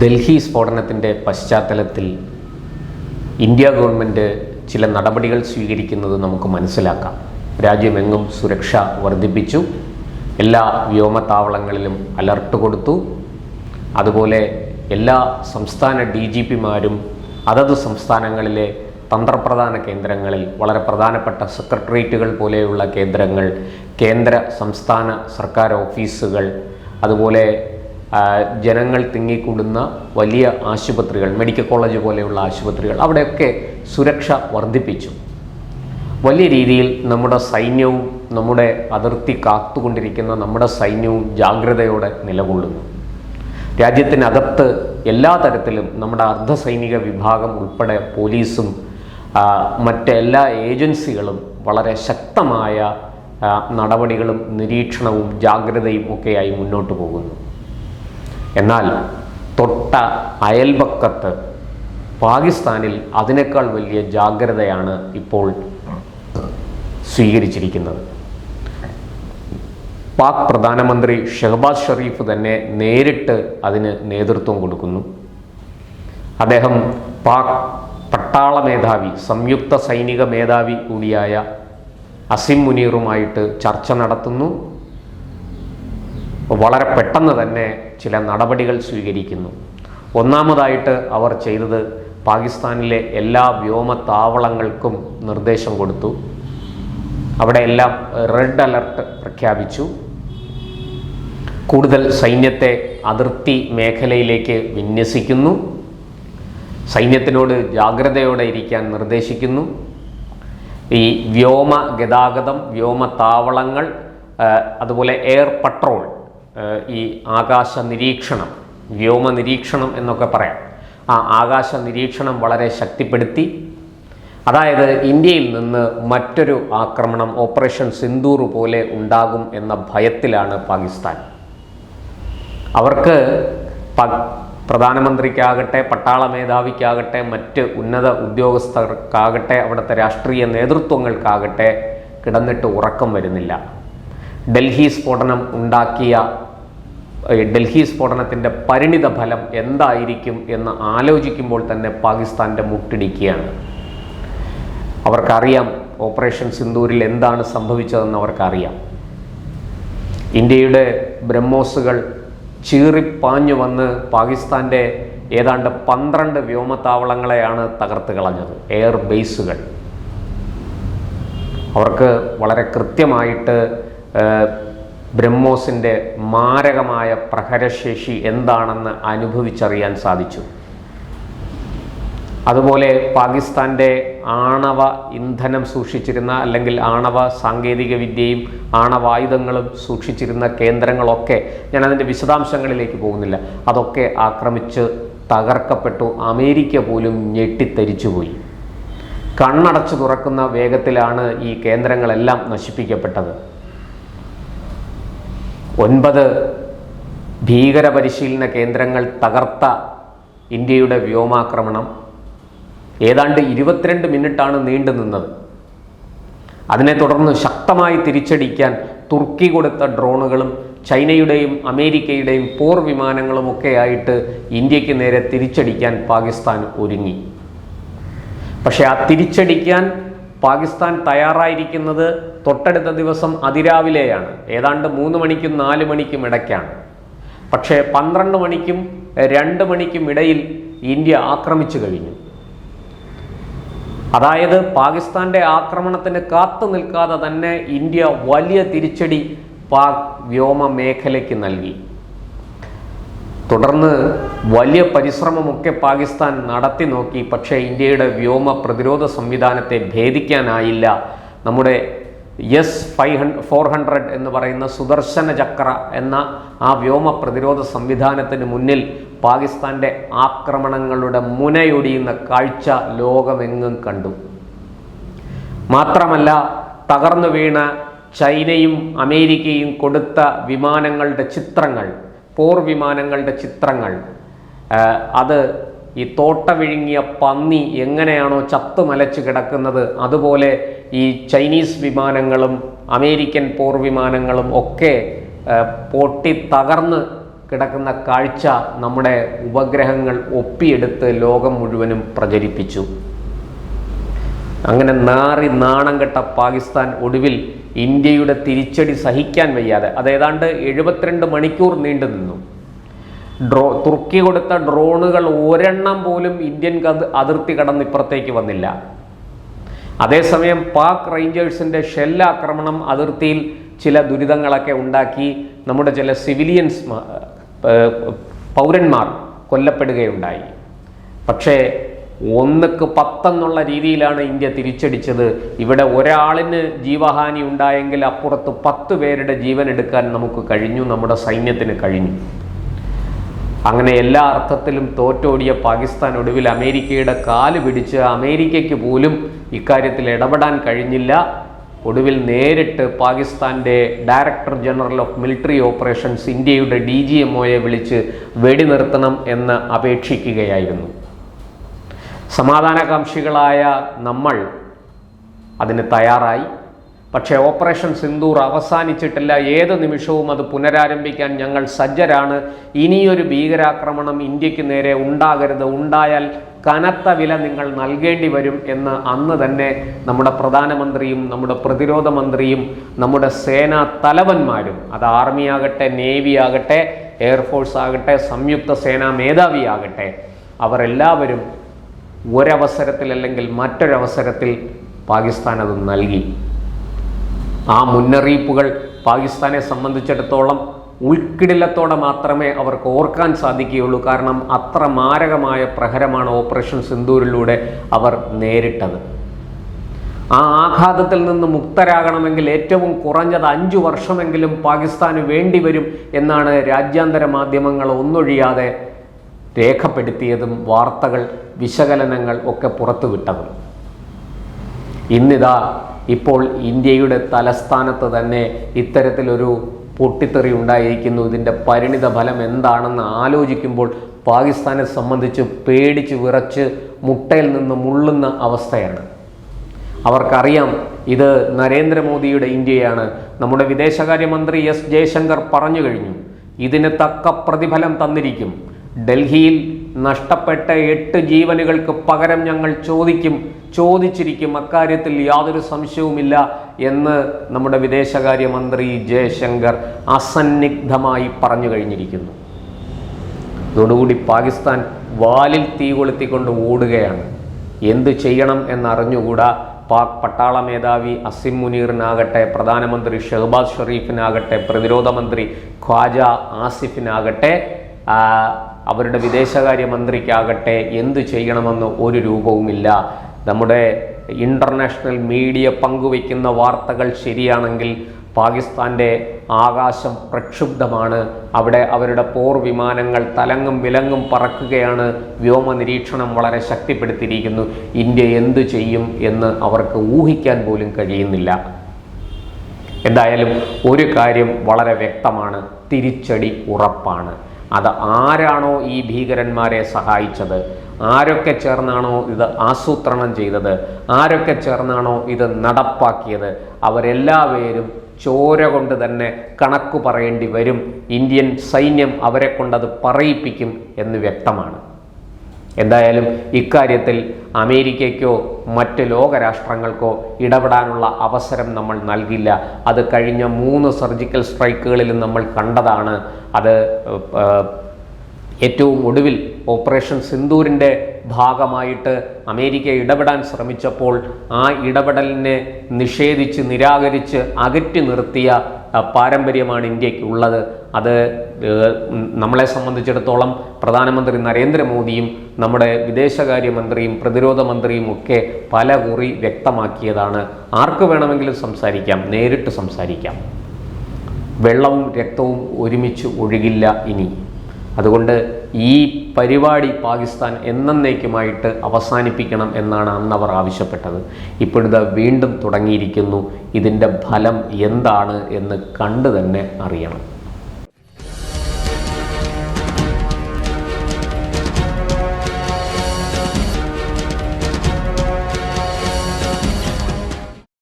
ഡൽഹി സ്ഫോടനത്തിൻ്റെ പശ്ചാത്തലത്തിൽ India government ചില നടപടികൾ സ്വീകരിക്കുന്നത് നമുക്ക് മനസ്സിലാക്കാം. രാജ്യമെങ്ങും സുരക്ഷ വർദ്ധിപ്പിച്ചു, എല്ലാ വ്യോമത്താവളങ്ങളിലും അലർട്ട് കൊടുത്തു. അതുപോലെ എല്ലാ സംസ്ഥാന DGPമാരും അതത് സംസ്ഥാനങ്ങളിലെ തന്ത്രപ്രധാന കേന്ദ്രങ്ങളിൽ, വളരെ പ്രധാനപ്പെട്ട സെക്രട്ടേറിയറ്റുകൾ പോലെയുള്ള കേന്ദ്രങ്ങൾ, കേന്ദ്ര സംസ്ഥാന സർക്കാർ ഓഫീസുകൾ, അതുപോലെ ജനങ്ങൾ തിങ്ങിക്കൂടുന്ന വലിയ ആശുപത്രികൾ, മെഡിക്കൽ കോളേജ് പോലെയുള്ള ആശുപത്രികൾ, അവിടെയൊക്കെ സുരക്ഷ വർദ്ധിപ്പിച്ചു. വലിയ രീതിയിൽ നമ്മുടെ സൈന്യവും, നമ്മുടെ അതിർത്തി കാത്തുകൊണ്ടിരിക്കുന്ന നമ്മുടെ സൈന്യവും ജാഗ്രതയോടെ നിലകൊള്ളുന്നു. രാജ്യത്തിനകത്ത് എല്ലാ തരത്തിലും നമ്മുടെ അർദ്ധസൈനിക വിഭാഗം ഉൾപ്പെടെ പോലീസും മറ്റെല്ലാ ഏജൻസികളും വളരെ ശക്തമായ നടപടികളും നിരീക്ഷണവും ജാഗ്രതയും ഒക്കെയായി മുന്നോട്ട് പോകുന്നു. എന്നാൽ തൊട്ട അയൽപക്കത്ത് പാകിസ്ഥാനിൽ അതിനേക്കാൾ വലിയ ജാഗ്രതയാണ് ഇപ്പോൾ സ്വീകരിച്ചിരിക്കുന്നത്. പാക് പ്രധാനമന്ത്രി ഷഹബാസ് ഷെരീഫ് തന്നെ നേരിട്ട് അതിന് നേതൃത്വം കൊടുക്കുന്നു. അദ്ദേഹം പാക് പട്ടാള മേധാവി, സംയുക്ത സൈനിക മേധാവി കൂടിയായ അസിം മുനീറുമായിട്ട് ചർച്ച നടത്തുന്നു. വളരെ പെട്ടെന്ന് തന്നെ ചില നടപടികൾ സ്വീകരിക്കുന്നു. ഒന്നാമതായിട്ട് അവർ ചെയ്തത് പാകിസ്ഥാനിലെ എല്ലാ വ്യോമത്താവളങ്ങൾക്കും നിർദ്ദേശം കൊടുത്തു. അവിടെ എല്ലാം റെഡ് അലർട്ട് പ്രഖ്യാപിച്ചു. കൂടുതൽ സൈന്യത്തെ അതിർത്തി മേഖലയിലേക്ക് വിന്യസിക്കുന്നു. സൈന്യത്തിനോട് ജാഗ്രതയോടെ ഇരിക്കാൻ നിർദ്ദേശിക്കുന്നു. ഈ വ്യോമ ഗതാഗതം, വ്യോമത്താവളങ്ങൾ, അതുപോലെ എയർ പട്രോൾ, ഈ ആകാശ നിരീക്ഷണം, വ്യോമ നിരീക്ഷണം എന്നൊക്കെ പറയാം, ആ ആകാശ നിരീക്ഷണം വളരെ ശക്തിപ്പെടുത്തി. അതായത് ഇന്ത്യയിൽ നിന്ന് മറ്റൊരു ആക്രമണം ഓപ്പറേഷൻ സിന്ദൂർ പോലെ ഉണ്ടാകും എന്ന ഭയത്തിലാണ് പാകിസ്ഥാൻ. അവർക്ക് പ്രധാനമന്ത്രിക്കാകട്ടെ, പട്ടാള മേധാവിക്കാകട്ടെ, മറ്റ് ഉന്നത ഉദ്യോഗസ്ഥർക്കാകട്ടെ, അവിടുത്തെ രാഷ്ട്രീയ നേതൃത്വങ്ങൾക്കാകട്ടെ കിടന്നിട്ട് ഉറക്കം വരുന്നില്ല. ഡൽഹി സ്ഫോടനത്തിൻ്റെ പരിണിത ഫലം എന്തായിരിക്കും എന്ന് ആലോചിക്കുമ്പോൾ തന്നെ പാകിസ്ഥാൻ്റെ മുട്ടിടിക്കുകയാണ്. അവർക്കറിയാം ഓപ്പറേഷൻ സിന്ദൂരിൽ എന്താണ് സംഭവിച്ചതെന്ന് അവർക്കറിയാം. ഇന്ത്യയുടെ ബ്രഹ്മോസുകൾ ചീറിപ്പാഞ്ഞു വന്ന് പാകിസ്ഥാൻ്റെ ഏതാണ്ട് 12 വ്യോമത്താവളങ്ങളെയാണ് തകർത്ത് കളഞ്ഞത്, എയർ ബേസുകൾ. അവർക്ക് വളരെ കൃത്യമായിട്ട് ബ്രഹ്മോസിൻ്റെ മാരകമായ പ്രഹരശേഷി എന്താണെന്ന് അനുഭവിച്ചറിയാൻ സാധിച്ചു. അതുപോലെ പാകിസ്ഥാൻ്റെ ആണവ ഇന്ധനം സൂക്ഷിച്ചിരുന്ന, അല്ലെങ്കിൽ ആണവ സാങ്കേതിക വിദ്യയും ആണവായുധങ്ങളും സൂക്ഷിച്ചിരുന്ന കേന്ദ്രങ്ങളൊക്കെ, ഞാനതിൻ്റെ വിശദാംശങ്ങളിലേക്ക് പോകുന്നില്ല, അതൊക്കെ ആക്രമിച്ച് തകർക്കപ്പെട്ടു. അമേരിക്ക പോലും ഞെട്ടിത്തരിച്ചുപോയി. കണ്ണടച്ചു തുറക്കുന്ന വേഗത്തിലാണ് ഈ കേന്ദ്രങ്ങളെല്ലാം നശിപ്പിക്കപ്പെട്ടത്. 9 ഭീകരപരിശീലന കേന്ദ്രങ്ങൾ തകർത്ത ഇന്ത്യയുടെ വ്യോമാക്രമണം ഏതാണ്ട് 22 മിനിറ്റാണ് നീണ്ടു നിന്നത്. അതിനെ തുടർന്ന് ശക്തമായി തിരിച്ചടിക്കാൻ തുർക്കി കൊടുത്ത ഡ്രോണുകളും ചൈനയുടെയും അമേരിക്കയുടെയും പോർ വിമാനങ്ങളുമൊക്കെ ആയിട്ട് ഇന്ത്യക്ക് നേരെ തിരിച്ചടിക്കാൻ പാകിസ്ഥാൻ ഒരുങ്ങി. പക്ഷെ ആ തിരിച്ചടിക്കാൻ പാകിസ്ഥാൻ തയ്യാറായിരിക്കുന്നത് തൊട്ടടുത്ത ദിവസം അതിരാവിലെയാണ്, ഏതാണ്ട് 3 മണിക്കും 4 മണിക്കും ഇടയ്ക്കാണ്. പക്ഷേ 12 മണിക്കും 2 മണിക്കും ഇടയിൽ ഇന്ത്യ ആക്രമിച്ചു കഴിഞ്ഞു. അതായത് പാകിസ്ഥാന്റെ ആക്രമണത്തിന് കാത്തു നിൽക്കാതെ തന്നെ ഇന്ത്യ വലിയ തിരിച്ചടി പാക് വ്യോമ മേഖലയ്ക്ക് നൽകി. തുടർന്ന് വലിയ പരിശ്രമമൊക്കെ പാകിസ്ഥാൻ നടത്തി നോക്കി. പക്ഷേ ഇന്ത്യയുടെ വ്യോമ പ്രതിരോധ സംവിധാനത്തെ ഭേദിക്കാനായില്ല. നമ്മുടെ S-400 എന്ന് പറയുന്ന സുദർശന ചക്ര എന്ന ആ വ്യോമ പ്രതിരോധ സംവിധാനത്തിന് മുന്നിൽ പാകിസ്ഥാന്റെ ആക്രമണങ്ങളുടെ മുനയൊടിയുന്ന കാഴ്ച ലോകമെങ്ങും കണ്ടു. മാത്രമല്ല, തകർന്നു വീണ ചൈനയും അമേരിക്കയും കൊടുത്ത വിമാനങ്ങളുടെ ചിത്രങ്ങൾ, പോർ വിമാനങ്ങളുടെ ചിത്രങ്ങൾ, അത് ഈ തോട്ട വിഴുങ്ങിയ പന്നി എങ്ങനെയാണോ ചത്തുമലച്ച് കിടക്കുന്നത്, അതുപോലെ ഈ ചൈനീസ് വിമാനങ്ങളും അമേരിക്കൻ പോർ വിമാനങ്ങളും ഒക്കെ പൊട്ടി തകർന്ന് കിടക്കുന്ന കാഴ്ച നമ്മുടെ ഉപഗ്രഹങ്ങൾ ഒപ്പിയെടുത്ത് ലോകം മുഴുവനും പ്രചരിപ്പിച്ചു. അങ്ങനെ നാണം കെട്ട പാകിസ്ഥാൻ ഒടുവിൽ ഇന്ത്യയുടെ തിരിച്ചടി സഹിക്കാൻ വയ്യാതെ, അത് ഏതാണ്ട് 72 മണിക്കൂർ നീണ്ടു നിന്നു. തുർക്കി കൊടുത്ത ഡ്രോണുകൾ ഒരെണ്ണം പോലും ഇന്ത്യൻ അതിർത്തി കടന്ന് ഇപ്പുറത്തേക്ക് വന്നില്ല. അതേസമയം പാക് റേഞ്ചേഴ്സിന്റെ ഷെല്ലാക്രമണം അതിർത്തിയിൽ ചില ദുരിതങ്ങളൊക്കെ ഉണ്ടാക്കി. നമ്മുടെ ചില സിവിലിയൻസ് പൗരന്മാർ കൊല്ലപ്പെടുകയുണ്ടായി. പക്ഷേ 1ക്ക് 10 എന്നുള്ള രീതിയിലാണ് ഇന്ത്യ തിരിച്ചടിച്ചത്. ഇവിടെ ഒരാളിന് ജീവഹാനി ഉണ്ടായെങ്കിൽ അപ്പുറത്ത് 10 പേരുടെ ജീവൻ എടുക്കാൻ നമുക്ക് കഴിഞ്ഞു, നമ്മുടെ സൈന്യത്തിന് കഴിഞ്ഞു. അങ്ങനെ എല്ലാ അർത്ഥത്തിലും തോറ്റോടിയ പാകിസ്ഥാൻ ഒടുവിൽ അമേരിക്കയുടെ കാല് പിടിച്ച് അമേരിക്കയ്ക്ക് പോലും ഇക്കാര്യത്തിൽ ഇടപെടാൻ കഴിഞ്ഞില്ല. ഒടുവിൽ നേരിട്ട് പാകിസ്ഥാൻ്റെ director general of military operations ഇന്ത്യയുടെ DGMOയെ വിളിച്ച് വെടിനിർത്തണം എന്ന് അപേക്ഷിക്കുകയായിരുന്നു. സമാധാനകാംക്ഷികളായ നമ്മൾ അതിന് തയ്യാറായി. പക്ഷേ ഓപ്പറേഷൻ സിന്ദൂർ അവസാനിച്ചിട്ടില്ല. ഏത് നിമിഷവും അത് പുനരാരംഭിക്കാൻ ഞങ്ങൾ സജ്ജരാണ്. ഇനിയൊരു ഭീകരാക്രമണം ഇന്ത്യക്ക് നേരെ ഉണ്ടാകരുത്, ഉണ്ടായാൽ കനത്ത വില നിങ്ങൾ നൽകേണ്ടി വരും എന്ന് അന്ന് തന്നെ നമ്മുടെ പ്രധാനമന്ത്രിയും നമ്മുടെ പ്രതിരോധ മന്ത്രിയും നമ്മുടെ സേനാ തലവന്മാരും, അത് ആർമി ആകട്ടെ, നേവി ആകട്ടെ, എയർഫോഴ്സ് ആകട്ടെ, സംയുക്ത സേനാ മേധാവി ആകട്ടെ, അവരെല്ലാവരും ഒരവസരത്തിൽ അല്ലെങ്കിൽ മറ്റൊരവസരത്തിൽ പാകിസ്ഥാൻ അത് നൽകി. ആ മുന്നറിയിപ്പുകൾ പാകിസ്ഥാനെ സംബന്ധിച്ചിടത്തോളം ഉൾക്കിടിലത്തോടെ മാത്രമേ അവർക്ക് ഓർക്കാൻ സാധിക്കുകയുള്ളൂ. കാരണം അത്ര മാരകമായ പ്രഹരമാണ് ഓപ്പറേഷൻ സിന്ദൂരിലൂടെ അവർ നേരിട്ടത്. ആ ആഘാതത്തിൽ നിന്ന് മുക്തരാകണമെങ്കിൽ ഏറ്റവും കുറഞ്ഞത് 5 വർഷമെങ്കിലും പാകിസ്ഥാന് വേണ്ടിവരും എന്നാണ് രാജ്യാന്തര മാധ്യമങ്ങൾ ഒന്നൊഴിയാതെ രേഖപ്പെടുത്തിയതും വാർത്തകൾ, വിശകലനങ്ങൾ ഒക്കെ പുറത്തുവിട്ടതും. ഇന്നിതാ ഇപ്പോൾ ഇന്ത്യയുടെ തലസ്ഥാനത്ത് തന്നെ ഇത്തരത്തിലൊരു പൊട്ടിത്തെറി ഉണ്ടായിരിക്കുന്നു. ഇതിൻ്റെ പരിണിത ഫലം എന്താണെന്ന് ആലോചിക്കുമ്പോൾ പാകിസ്ഥാനെ സംബന്ധിച്ച് പേടിച്ച് വിറച്ച് മുട്ടയിൽ നിന്ന് മുള്ളുന്ന അവസ്ഥയാണ്. അവർക്കറിയാം ഇത് നരേന്ദ്രമോദിയുടെ ഇന്ത്യയാണ്. നമ്മുടെ വിദേശകാര്യമന്ത്രി എസ് ജയശങ്കർ പറഞ്ഞു കഴിഞ്ഞു, ഇതിന് തക്ക പ്രതിഫലം തന്നിരിക്കും. ഡൽഹിയിൽ നഷ്ടപ്പെട്ട 8 ജീവനുകൾക്ക് പകരം ഞങ്ങൾ ചോദിച്ചിരിക്കും, അക്കാര്യത്തിൽ യാതൊരു സംശയവുമില്ല എന്ന് നമ്മുടെ വിദേശകാര്യമന്ത്രി ജയശങ്കർ അസന്നിഗ്ധമായി പറഞ്ഞു കഴിഞ്ഞിരിക്കുന്നു. ഇതോടുകൂടി പാകിസ്ഥാൻ വാലിൽ തീ കൊളുത്തിക്കൊണ്ട് ഓടുകയാണ്. എന്ത് ചെയ്യണം എന്നറിഞ്ഞുകൂടാ. പാക് പട്ടാള മേധാവി അസിം മുനീറിനാകട്ടെ, പ്രധാനമന്ത്രി ഷഹബാസ് ഷെറീഫിനാകട്ടെ, പ്രതിരോധ മന്ത്രി ഖ്വാജ ആസിഫിനാകട്ടെ, അവരുടെ വിദേശകാര്യമന്ത്രിക്കാകട്ടെ എന്തു ചെയ്യണമെന്ന് ഒരു രൂപവുമില്ല. നമ്മുടെ ഇൻ്റർനാഷണൽ മീഡിയ പങ്കുവയ്ക്കുന്ന വാർത്തകൾ ശരിയാണെങ്കിൽ പാകിസ്ഥാൻ്റെ ആകാശം പ്രക്ഷുബ്ധമാണ്. അവിടെ അവരുടെ പോർ വിമാനങ്ങൾ തലങ്ങും വിലങ്ങും പറക്കുകയാണ്. വ്യോമ നിരീക്ഷണം വളരെ ശക്തിപ്പെടുത്തിയിരിക്കുന്നു. ഇന്ത്യ എന്തു ചെയ്യും എന്ന് അവർക്ക് ഊഹിക്കാൻ പോലും കഴിയുന്നില്ല. എന്തായാലും ഒരു കാര്യം വളരെ വ്യക്തമാണ്, തിരിച്ചടി ഉറപ്പാണ്. അത് ആരാണോ ഈ ഭീകരന്മാരെ സഹായിച്ചത്, ആരൊക്കെ ചേർന്നാണോ ഇത് ആസൂത്രണം ചെയ്തത്, ആരൊക്കെ ചേർന്നാണോ ഇത് നടപ്പാക്കിയത്, അവരെല്ലാവരും ചോര കൊണ്ട് തന്നെ കണക്കു പറയേണ്ടി വരും. ഇന്ത്യൻ സൈന്യം അവരെ കൊണ്ടത് പറയിപ്പിക്കും എന്ന് വ്യക്തമാണ്. എന്തായാലും ഇക്കാര്യത്തിൽ അമേരിക്കയ്ക്കോ മറ്റ് ലോകരാഷ്ട്രങ്ങൾക്കോ ഇടപെടാനുള്ള അവസരം നമ്മൾ നൽകില്ല. അത് കഴിഞ്ഞ 3 സർജിക്കൽ സ്ട്രൈക്കുകളിലും നമ്മൾ കണ്ടതാണ്. അത് ഏറ്റവും ഒടുവിൽ ഓപ്പറേഷൻ സിന്ദൂരിൻ്റെ ഭാഗമായിട്ട് അമേരിക്ക ഇടപെടാൻ ശ്രമിച്ചപ്പോൾ ആ ഇടപെടലിനെ നിഷേധിച്ച് നിരാകരിച്ച് അകറ്റി നിർത്തിയ പാരമ്പര്യമാണ് ഇന്ത്യക്കുള്ളത്. അത് നമ്മളെ സംബന്ധിച്ചിടത്തോളം പ്രധാനമന്ത്രി നരേന്ദ്രമോദിയും നമ്മുടെ വിദേശകാര്യമന്ത്രിയും പ്രതിരോധ മന്ത്രിയും ഒക്കെ പല കുറി വ്യക്തമാക്കിയതാണ്. ആർക്ക് വേണമെങ്കിലും സംസാരിക്കാം, നേരിട്ട് സംസാരിക്കാം. വെള്ളവും രക്തവും ഒരുമിച്ച് ഒഴുകില്ല ഇനി. അതുകൊണ്ട് ഈ പരിപാടി പാകിസ്ഥാൻ എന്നേക്കുമായിട്ട് അവസാനിപ്പിക്കണം എന്നാണ് അന്നവർ ആവശ്യപ്പെട്ടത്. ഇപ്പോഴിത് വീണ്ടും തുടങ്ങിയിരിക്കുന്നു. ഇതിൻ്റെ ഫലം എന്താണ് എന്ന് കണ്ടു തന്നെ അറിയണം.